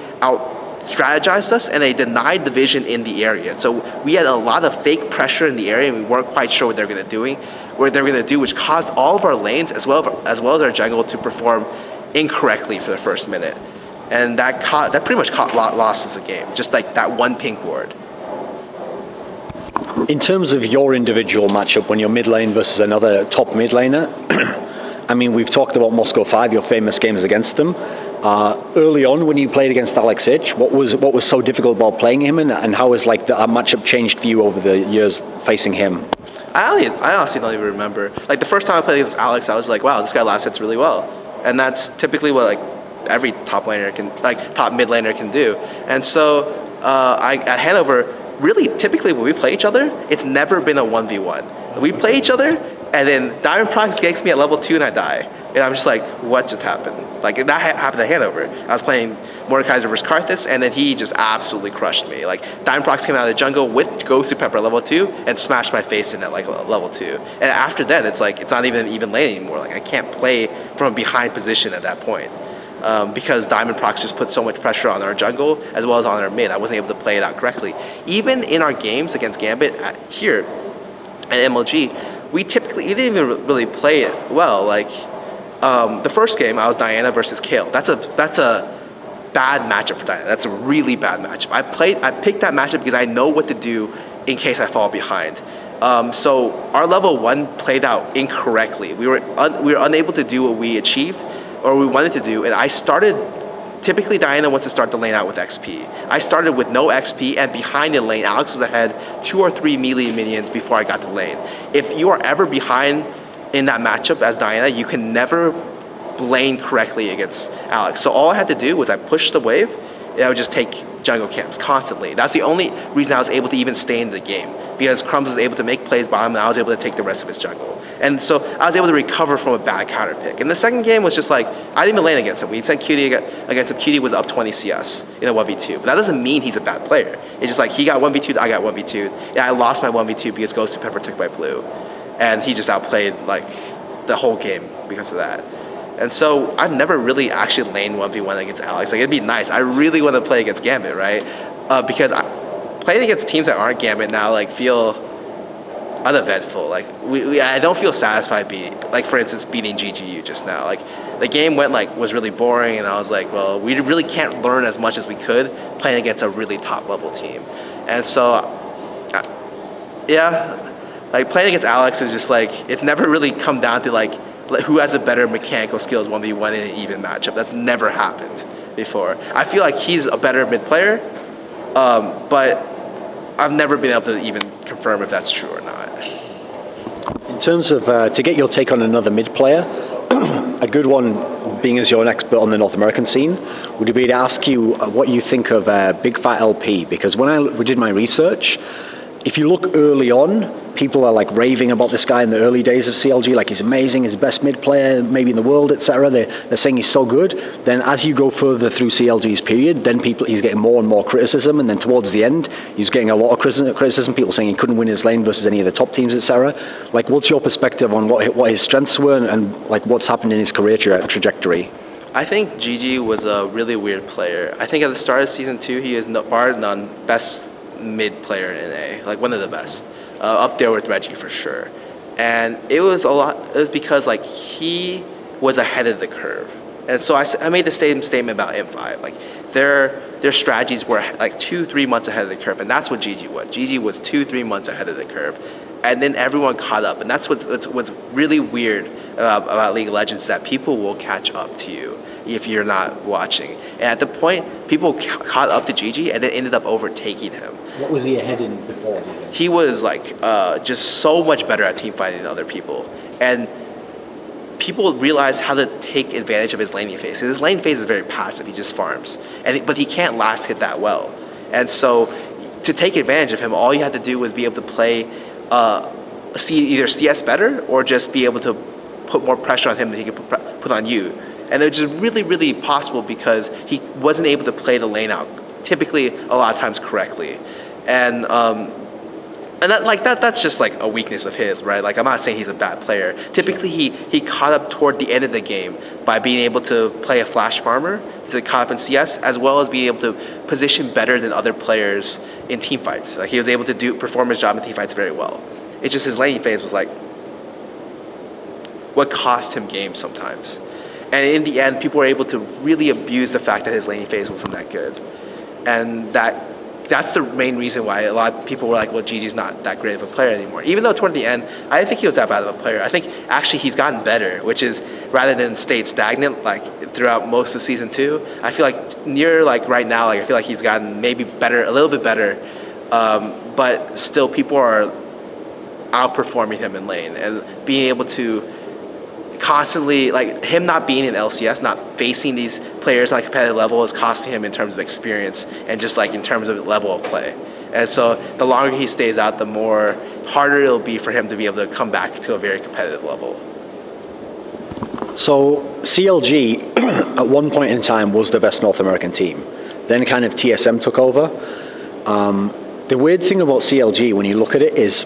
strategized us and they denied the vision in the area. So we had a lot of fake pressure in the area, and we weren't quite sure what they were going to do, which caused all of our lanes as well as our jungle to perform incorrectly for the first minute. And that pretty much lost us the game, just like that one pink ward. In terms of your individual matchup when you're mid lane versus another top mid laner, I mean, we've talked about Moscow 5, your famous games against them. Early on, when you played against Alex H, what was so difficult about playing him, and how has like that matchup changed for you over the years facing him? I honestly don't even remember. Like the first time I played against Alex, I was like, wow, this guy last hits really well, and that's typically what like every top mid laner can do. And so at Hanover, really, typically when we play each other, it's never been a 1v1. We play each other, and then Diamond Prox ganks me at level 2 and I die. And I'm just like, what just happened? Like, that happened at Hanover. I was playing Mordekaiser versus Karthus, and then he just absolutely crushed me. Like, Diamond Prox came out of the jungle with Ghost Pepper at level 2 and smashed my face in at like level 2. And after that, it's like, it's not even an even lane anymore. Like, I can't play from a behind position at that point. Because Diamond Prox just put so much pressure on our jungle as well as on our mid. I wasn't able to play it out correctly. Even in our games against Gambit here at MLG, we didn't even really play it well. Like the first game, I was Diana versus Kale. That's a bad matchup for Diana. That's a really bad matchup. I picked that matchup because I know what to do in case I fall behind. So our level 1 played out incorrectly. We were unable to do what we achieved or we wanted to do, and I started. Typically, Diana wants to start the lane out with XP. I started with no XP, and behind the lane, Alex was ahead 2 or 3 melee minions before I got to lane. If you are ever behind in that matchup as Diana, you can never lane correctly against Alex. So all I had to do was I pushed the wave, and I would just take jungle camps constantly. That's the only reason I was able to even stay in the game, because Crumbs was able to make plays bottom, and I was able to take the rest of his jungle. And so I was able to recover from a bad counter pick. And the second game was just like, I didn't even lane against him. We sent Cutie against him. Cutie was up 20 CS in a 1v2. But that doesn't mean he's a bad player. It's just like he got 1v2'd, I got 1v2'd. Yeah, I lost my 1v2 because Ghost Pepper took my blue. And he just outplayed like the whole game because of that. And so I've never really actually laned 1v1 against Alex. Like, it'd be nice. I really want to play against Gambit, right? Because playing against teams that aren't Gambit now like feel uneventful. Like I don't feel satisfied like for instance beating GGU just now. Like the game was really boring, and I was like, well, we really can't learn as much as we could playing against a really top level team. And so like playing against Alex is just like, it's never really come down to like who has a better mechanical skills 1v1 in an even matchup. That's never happened before. I feel like he's a better mid player, but I've never been able to even confirm if that's true or not. In terms of, to get your take on another mid player, a good one, being as you're an expert on the North American scene, would be to ask you what you think of Bigfatlp, because when we did my research, if you look early on, people are like raving about this guy in the early days of CLG, like he's amazing, he's the best mid player maybe in the world, etc. They're saying he's so good. Then as you go further through CLG's period, then he's getting more and more criticism, and then towards the end, he's getting a lot of criticism. People saying he couldn't win his lane versus any of the top teams, etc. Like, what's your perspective on what his strengths were and like what's happened in his career trajectory? I think GG was a really weird player. I think at the start of season 2, he is bar none best mid player in NA, like one of the best, up there with Reggie for sure. And it was because like he was ahead of the curve, and so I made the same statement about M5. Like their strategies were like 2-3 months ahead of the curve, and that's what GG was. GG was 2-3 months ahead of the curve, and then everyone caught up, and that's what's really weird about League of Legends, is that people will catch up to you if you're not watching. And at the point, people caught up to GG and then ended up overtaking him. What was he ahead in before, do you think? He was like just so much better at team fighting than other people. And people realized how to take advantage of his laning phase. His lane phase is very passive, he just farms. But he can't last hit that well. And so to take advantage of him, all you had to do was be able to play either CS better or just be able to put more pressure on him than he could put on you. And it was just really, really possible because he wasn't able to play the lane out typically a lot of times correctly. And that's just like a weakness of his, right? Like, I'm not saying he's a bad player. Typically he caught up toward the end of the game by being able to play a flash farmer to caught up in CS, as well as being able to position better than other players in team fights. Like, he was able to perform his job in team fights very well. It's just his laning phase was like what cost him games sometimes. And in the end, people were able to really abuse the fact that his laning phase wasn't that good. And that's the main reason why a lot of people were like, well, GG's not that great of a player anymore. Even though toward the end, I didn't think he was that bad of a player. I think actually he's gotten better, which is, rather than stayed stagnant like throughout most of season 2, I feel like near like right now, like I feel like he's gotten maybe better, a little bit better, but still people are outperforming him in lane, and being able to constantly, like him not being in LCS, not facing these players on a competitive level, is costing him in terms of experience and just like in terms of level of play. And so the longer he stays out, the more harder it'll be for him to be able to come back to a very competitive level. So CLG at one point in time was the best North American team. Then kind of TSM took over. The weird thing about CLG when you look at it is,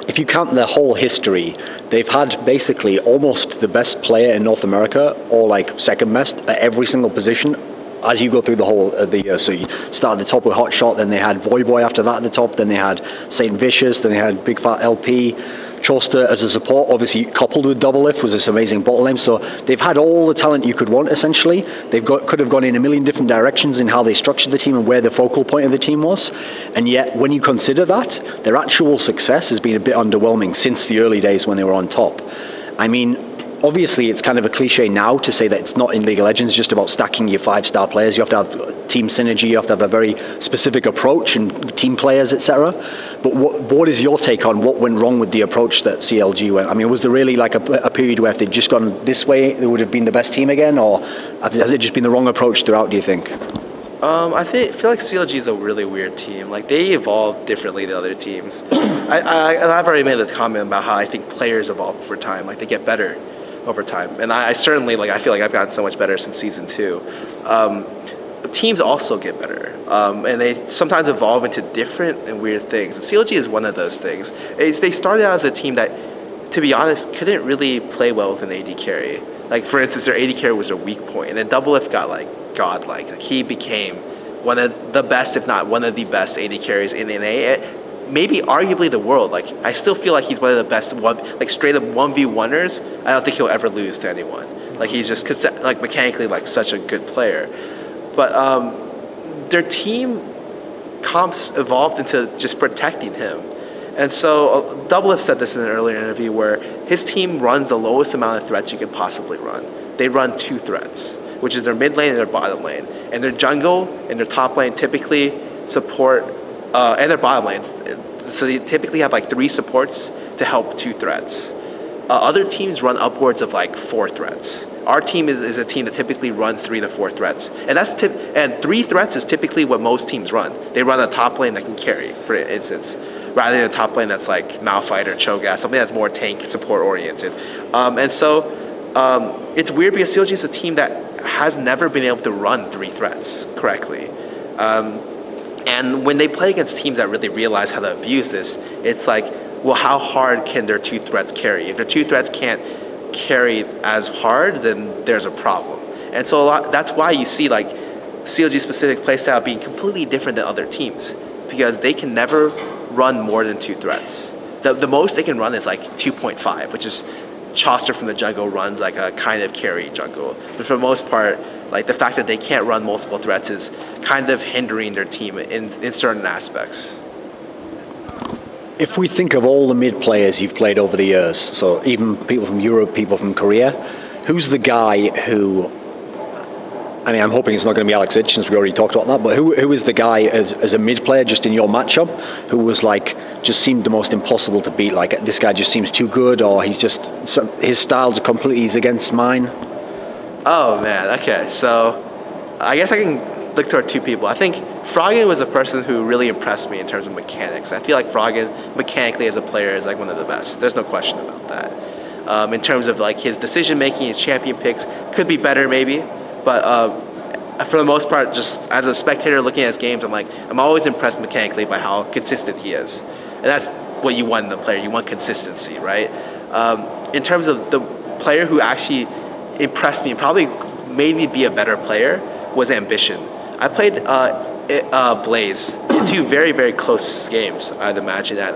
if you count their whole history, they've had basically almost the best player in North America, or like second best at every single position as you go through the whole of the year. So you start at the top with Hotshot, then they had Voyboy after that at the top, then they had SaintVicious, then they had Bigfatlp. Chauster as a support, obviously coupled with Double Lift, was this amazing bottle lane. So they've had all the talent you could want, essentially. Could have gone in a million different directions in how they structured the team and where the focal point of the team was. And yet, when you consider that, their actual success has been a bit underwhelming since the early days when they were on top. I mean, obviously, it's kind of a cliche now to say that it's not in League of Legends just about stacking your 5-star players. You have to have team synergy, you have to have a very specific approach and team players, etc. But what is your take on what went wrong with the approach that CLG went? I mean, was there really like a period where if they'd just gone this way, they would have been the best team again? Or has it just been the wrong approach throughout, do you think? I feel like CLG is a really weird team. Like, they evolve differently than other teams. I've already made a comment about how I think players evolve over time. Like, they get better over time, and I certainly, like, I feel like I've gotten so much better since season 2. Teams also get better, and they sometimes evolve into different and weird things. And CLG is one of those things. They started out as a team that, to be honest, couldn't really play well with an AD carry. Like, for instance, their AD carry was their weak point, and then Double Lift got like godlike. Like, he became one of the best, if not one of the best AD carries in NA. maybe arguably the world. Like, I still feel like he's one of the best straight up 1v1ers. I don't think he'll ever lose to anyone. Like, he's just like mechanically like such a good player. But their team comps evolved into just protecting him. And so Doublelift said this in an earlier interview where his team runs the lowest amount of threats you could possibly run. They run 2 threats, which is their mid lane and their bottom lane. And their jungle and their top lane typically support, and their bottom lane. So they typically have like 3 supports to help 2 threats. Other teams run upwards of like 4 threats. Our team is a team that typically runs 3 to 4 threats. And and 3 threats is typically what most teams run. They run a top lane that can carry, for instance, rather than a top lane that's like Malphite or Cho'Gath, something that's more tank support oriented. And so it's weird because CLG is a team that has never been able to run 3 threats correctly. And when they play against teams that really realize how to abuse this, it's like, well, how hard can their 2 threats carry? If their 2 threats can't carry as hard, then there's a problem. And so that's why you see like CLG specific playstyle being completely different than other teams, because they can never run more than 2 threats. The most they can run is like 2.5, which is Chauster from the jungle runs like a kind of carry jungle. But for the most part, like the fact that they can't run multiple threats is kind of hindering their team in certain aspects. If we think of all the mid players you've played over the years, so even people from Europe, people from Korea, who's the guy who, I mean, I'm hoping it's not going to be Alex Itch since we already talked about that, but who is the guy as a mid player just in your matchup who was like, just seemed the most impossible to beat? Like, this guy just seems too good, or his styles are completely against mine? Oh man, okay, so I guess I can look toward 2 people. I think Froggen was a person who really impressed me in terms of mechanics. I feel like Froggen mechanically as a player is like one of the best. There's no question about that. In terms of like his decision making, his champion picks could be better maybe, but for the most part, just as a spectator looking at his games, I'm always impressed mechanically by how consistent he is. And that's what you want in a player. You want consistency, right? In terms of the player who actually impressed me and probably made me be a better player was Ambition. I played Blaze in 2 very, very close games, I'd imagine, at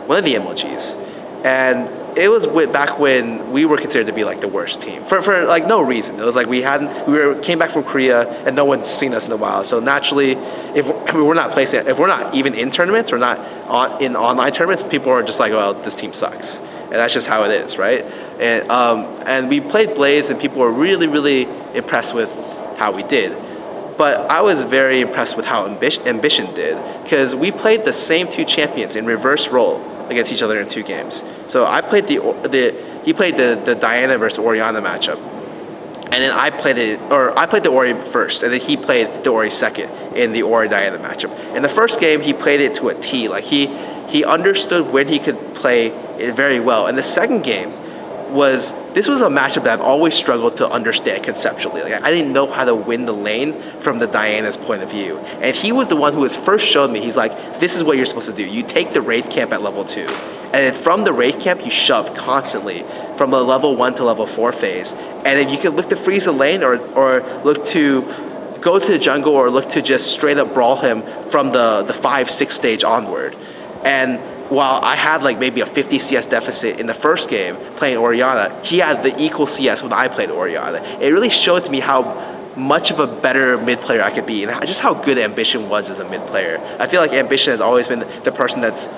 one of the MLGs. And it was back when we were considered to be like the worst team for like no reason. It was like we came back from Korea and no one's seen us in a while. So naturally, if we're not even in tournaments or not in online tournaments, people are just like, well, this team sucks. And that's just how it is, right? And we played Blaze and people were really, really impressed with how we did. But I was very impressed with how Ambition did, because we played the same 2 champions in reverse role against each other in 2 games. So I played he played the Diana versus Orianna matchup, and then I played the Ori first, and then he played the Ori second in the Ori Diana matchup. In the first game, he played it to a T. Like he understood when he could play it very well. And the second game was a matchup that I've always struggled to understand conceptually. Like, I didn't know how to win the lane from the Diana's point of view. And he was the one who was first showed me, he's like, this is what you're supposed to do. You take the Wraith camp at level 2. And then from the Wraith camp, you shove constantly from the level 1 to level 4 phase. And then you can look to freeze the lane or look to go to the jungle or look to just straight up brawl him from the 5-6 stage onward. And while I had like maybe a 50 CS deficit in the first game playing Orianna, he had the equal CS when I played Orianna. It really showed to me how much of a better mid player I could be and just how good Ambition was as a mid player. I feel like Ambition has always been the person that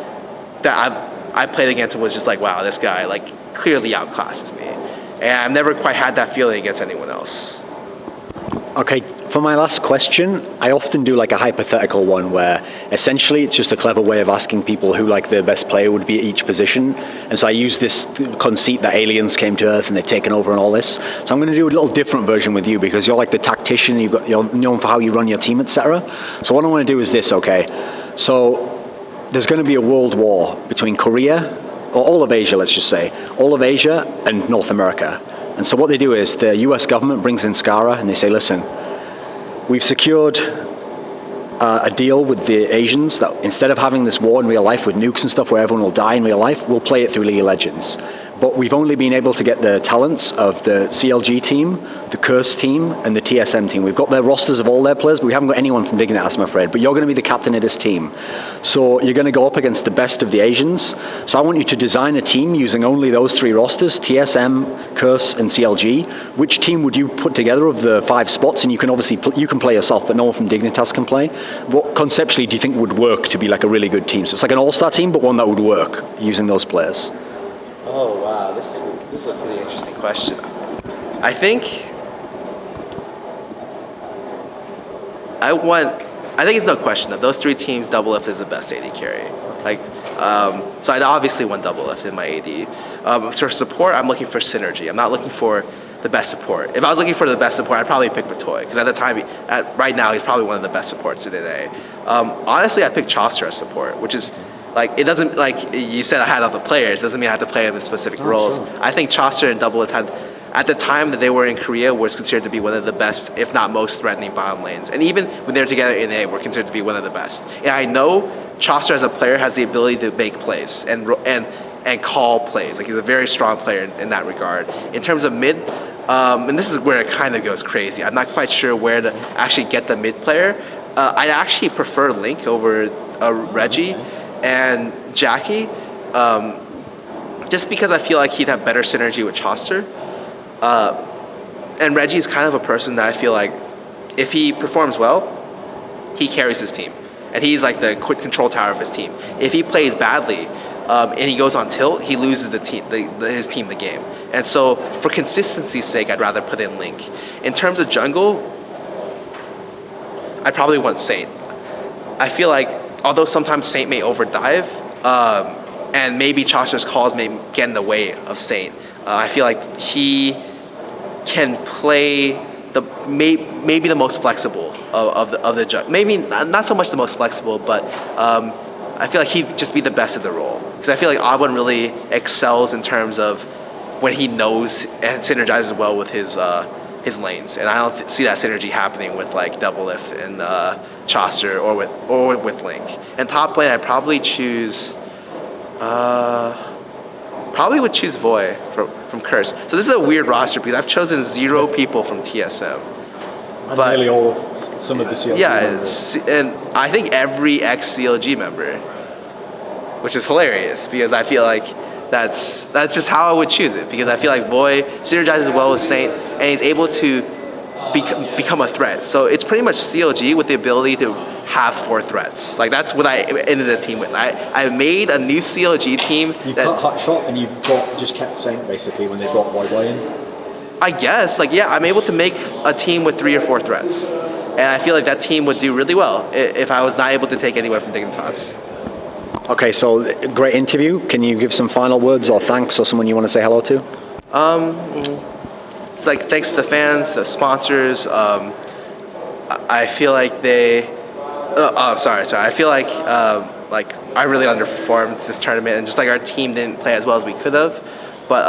I played against and was just like, wow, this guy like clearly outclasses me. And I've never quite had that feeling against anyone else. Okay, for my last question, I often do like a hypothetical one where essentially it's just a clever way of asking people who like their best player would be at each position. And so I use this conceit that aliens came to Earth and they've taken over and all this. So I'm going to do a little different version with you because you're like the tactician, you're known for how you run your team, etc. So what I want to do is this, okay? So there's going to be a world war between Korea, or all of Asia, let's just say, all of Asia and North America. And so what they do is the US government brings in scarra and they say, listen, we've secured a deal with the Asians that instead of having this war in real life with nukes and stuff where everyone will die in real life, we'll play it through League of Legends. but we've only been able to get the talents of the CLG team, the Curse team, and the TSM team. We've got their rosters of all their players, but we haven't got anyone from Dignitas, I'm afraid. But you're going to be the captain of this team. So you're going to go up against the best of the Asians. So I want you to design a team using only those 3 rosters, TSM, Curse, and CLG. Which team would you put together of the 5 spots? And you can obviously, you can play yourself, but no one from Dignitas can play. What conceptually do you think would work to be like a really good team? So it's like an all-star team, but one that would work using those players. Oh wow, this is a pretty interesting question. I think it's no question that those 3 teams, Doublelift is the best AD carry. Like, so I'd obviously want Doublelift in my AD. For support, I'm looking for synergy. I'm not looking for the best support. If I was looking for the best support, I'd probably pick Voyboy, because at the time, right now, he's probably one of the best supports in NA. Honestly, I picked Chauster as support, which is, like, it doesn't, like you said, I had all the players, doesn't mean I have to play them in specific roles. Sure. I think Chauster and Doublelift had, at the time that they were in Korea, was considered to be one of the best, if not most threatening bottom lanes. And even when they're together in NA, were considered to be one of the best. And I know Chauster as a player has the ability to make plays and call plays. Like, he's a very strong player in that regard. In terms of mid, and this is where it kind of goes crazy. I'm not quite sure where to actually get the mid player. I actually prefer Link over Reggie and Jackie, just because I feel like he'd have better synergy with Chauster. And Reggie's kind of a person that I feel like if he performs well, he carries his team. And he's like the quick control tower of his team. If he plays badly, and he goes on tilt, he loses his team the game. And so for consistency's sake, I'd rather put in Link. In terms of jungle, I probably want Saint. I feel like, although sometimes Saint may overdive, and maybe Chaucer's calls may get in the way of Saint, I feel like he can play maybe the most flexible of the jungle. Maybe not so much the most flexible, but I feel like he'd just be the best at the role. Because I feel like Aubin really excels in terms of when he knows and synergizes well with his lanes, and I don't see that synergy happening with like Doublelift and Chaucer or with Link. And top lane, I'd probably choose. Probably would choose Voy from Curse. So this is a weird roster because I've chosen 0 people from TSM. And nearly all some of the CLG members. And I think every ex-CLG member, which is hilarious because I feel like that's just how I would choose it, because I feel like Voy synergizes well with Saint and he's able to become a threat. So it's pretty much CLG with the ability to have 4 threats. Like, that's what I ended the team with. I made a new CLG team. You cut hot shot and you've just kept Saint basically when they brought Voyboy in. I guess, like, yeah, I'm able to make a team with 3 or 4 threats. And I feel like that team would do really well if I was not able to take anyone from Dignitas. Okay, so great interview. Can you give some final words or thanks or someone you want to say hello to? It's like, thanks to the fans, the sponsors. I feel like they. Sorry. I feel like I really underperformed this tournament, and just like our team didn't play as well as we could have. But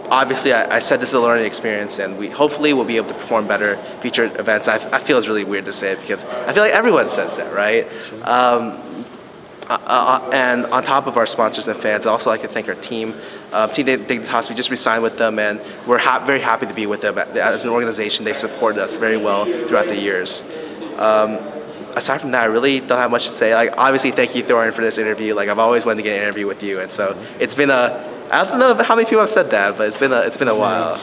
obviously, I said this is a learning experience, and we hopefully will be able to perform better future events. I feel it's really weird to say it because I feel like everyone says that, right? Sure. And on top of our sponsors and fans, I'd also like to thank our team, Team Dignitas. We just re-signed with them, and we're very happy to be with them. As an organization, they've supported us very well throughout the years. Aside from that, I really don't have much to say. Like, obviously, thank you, Thorin, for this interview. Like, I've always wanted to get an interview with you, and so it's been I don't know how many people have said that, but it's been a while.